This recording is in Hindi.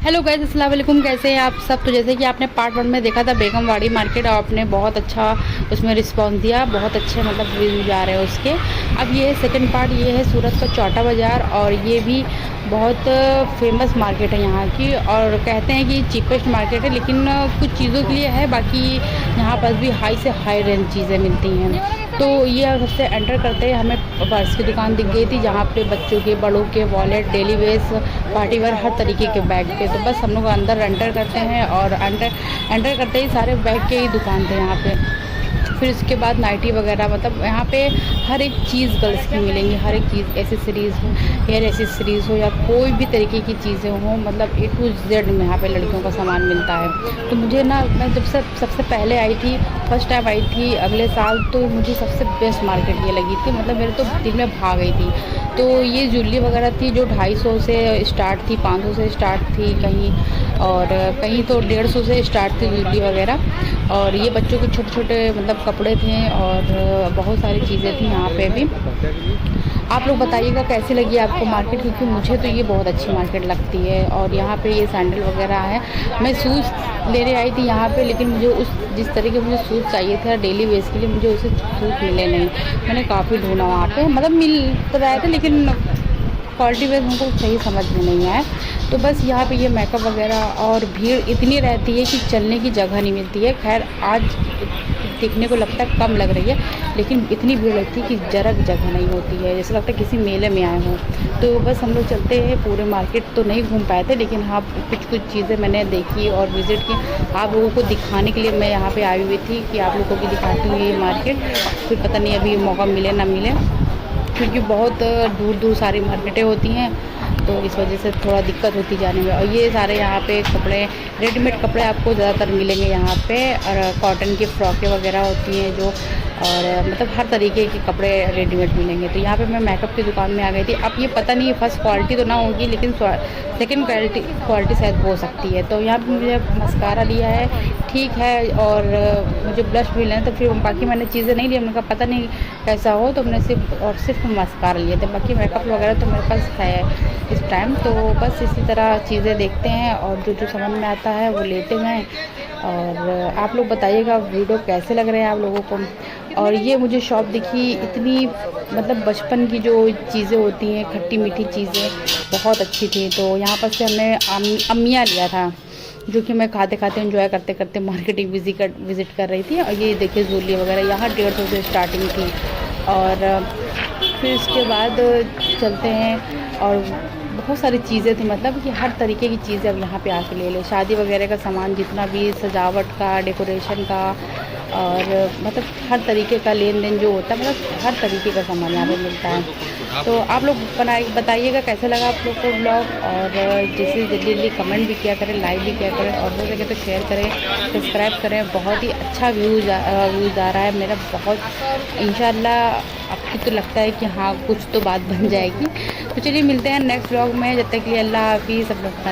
हेलो गाइस, अस्सलाम वालेकुम। कैसे हैं आप सब? तो जैसे कि आपने पार्ट 1 में देखा था बेगमवाड़ी मार्केट, आपने बहुत अच्छा उसमें रिस्पांस दिया, बहुत अच्छे मतलब व्यूज आ रहे हैं उसके। अब ये सेकंड पार्ट, ये है सूरत का चौटा बाज़ार, और ये भी बहुत फेमस मार्केट है यहाँ की, और कहते हैं कि चीपेस्ट मार्केट है, लेकिन कुछ चीज़ों के लिए है, बाकी यहाँ पर भी हाई से हाई रेंज चीज़ें मिलती हैं। तो ये सबसे एंटर करते ही हमें पर्स की दुकान दिख गई थी, जहाँ पे बच्चों के, बड़ों के wallet, daily wears, party wear, हर तरीके के बैग थे। तो बस हम लोग अंदर एंटर करते हैं, और एंटर करते ही सारे बैग के ही दुकान थे यहाँ पे। फिर उसके बाद नाइटी वगैरह, मतलब यहाँ पे हर एक चीज़ गर्ल्स की मिलेंगी, हर एक चीज़, एसेसरीज़ हो, हेयर एसेसरीज़ हो, या कोई भी तरीके की चीज़ें हो, मतलब A to Z में यहाँ पे लड़कियों का सामान मिलता है। तो मुझे ना, मैं जब से सबसे पहले आई थी, फर्स्ट टाइम आई थी अगले साल, तो मुझे सबसे बेस्ट मार्केट ये लगी थी, मतलब मेरे तो दिल में भा गई थी। तो ये ज्वेलरी वगैरह थी जो 250 से स्टार्ट थी, 500 से स्टार्ट थी कहीं, और कहीं तो 150 से स्टार्ट थी ज्वेलरी वगैरह। और ये बच्चों के छोटे छोटे मतलब कपड़े थे, और बहुत सारी चीज़ें थी यहाँ पे भी। आप लोग बताइएगा कैसी लगी आपको मार्केट, क्योंकि मुझे तो ये बहुत अच्छी मार्केट लगती है। और यहाँ पे ये सैंडल वगैरह है। मैं शूज़ लेने आई थी यहाँ पे, लेकिन मुझे जिस तरह के मुझे शूज़ चाहिए थे डेली वेज के लिए, मुझे उसे शूज़ मिले नहीं। मैंने काफ़ी ढूंढा वहाँ पे, मतलब मिल तो रहे थे, लेकिन क्वालिटी वेज हमको सही समझ में नहीं आया। तो बस यहाँ पे ये मेकअप वगैरह, और भीड़ इतनी रहती है कि चलने की जगह नहीं मिलती है। खैर आज देखने को लगता है कम लग रही है, लेकिन इतनी भीड़ लगती है कि जरा जगह नहीं होती है, जैसे लगता है किसी मेले में आए हों। तो बस हम लोग चलते हैं, पूरे मार्केट तो नहीं घूम पाए थे, लेकिन हाँ कुछ चीज़ें मैंने देखी और विज़िट की। आप लोगों को दिखाने के लिए मैं यहाँ पे आई हुई थी कि आप लोगों की दिखाती हूँ ये मार्केट। फिर पता नहीं अभी मौका मिले ना मिले, क्योंकि बहुत दूर दूर सारी मार्केटें होती हैं, तो इस वजह से थोड़ा दिक्कत होती जाने में। और ये सारे यहाँ पे कपड़े, रेडीमेड कपड़े आपको ज़्यादातर मिलेंगे यहाँ पे, और कॉटन की फ्रॉकें वगैरह होती हैं जो, और मतलब हर तरीके के कपड़े रेडीमेड मिलेंगे। तो यहाँ पे मैं मेकअप की दुकान में आ गई थी। अब ये पता नहीं फर्स्ट क्वालिटी तो ना होगी, लेकिन सेकंड क्वालिटी शायद हो सकती है। तो यहाँ पे मुझे मस्कारा लिया है, ठीक है, और मुझे ब्लश भी लेना, तो फिर बाकी मैंने चीज़ें नहीं ली। मैंने कहा पता नहीं कैसा हो, तो मैंने सिर्फ मस्कारा लिए थे, बाकी मेकअप वगैरह तो मेरे पास है इस टाइम। तो बस इसी तरह चीज़ें देखते हैं, और जो जो समझ में आता है वो लेते हैं। और आप लोग बताइएगा वीडियो कैसे लग रहे हैं आप लोगों को। और ये मुझे शॉप दिखी, इतनी मतलब बचपन की जो चीज़ें होती हैं, खट्टी मीठी चीज़ें, बहुत अच्छी थी। तो यहाँ पर से हमने अम्मिया लिया था, जो कि मैं खाते खाते एंजॉय करते करते मार्केटिंग विज़िट कर रही थी। और ये देखिए ज्वेलरी वगैरह यहाँ 150 से स्टार्टिंग थी। और फिर इसके बाद चलते हैं, और बहुत सारी चीज़ें थी, मतलब कि हर तरीके की चीज़ें अब यहाँ पे आके ले ले। शादी वगैरह का सामान जितना भी, सजावट का, डेकोरेशन का, और मतलब हर तरीके का लेन देन जो होता है, मतलब हर तरीके का सामान यहाँ पे मिलता है। तो आप लोग बताइएगा कैसे लगा आप लोग को ब्लॉग, और जैसे जल्दी जल्दी कमेंट भी किया करें, लाइक भी किया करें, और हो सके तो शेयर करें, सब्सक्राइब करें। बहुत ही अच्छा व्यूज़ आ रहा है मेरा, बहुत इंशाल्लाह। आपकी तो लगता है कि हाँ कुछ तो बात बन जाएगी। तो चलिए मिलते हैं नेक्स्ट व्लॉग में, जब तक के लिए अल्लाह हाफिज़। सब लोग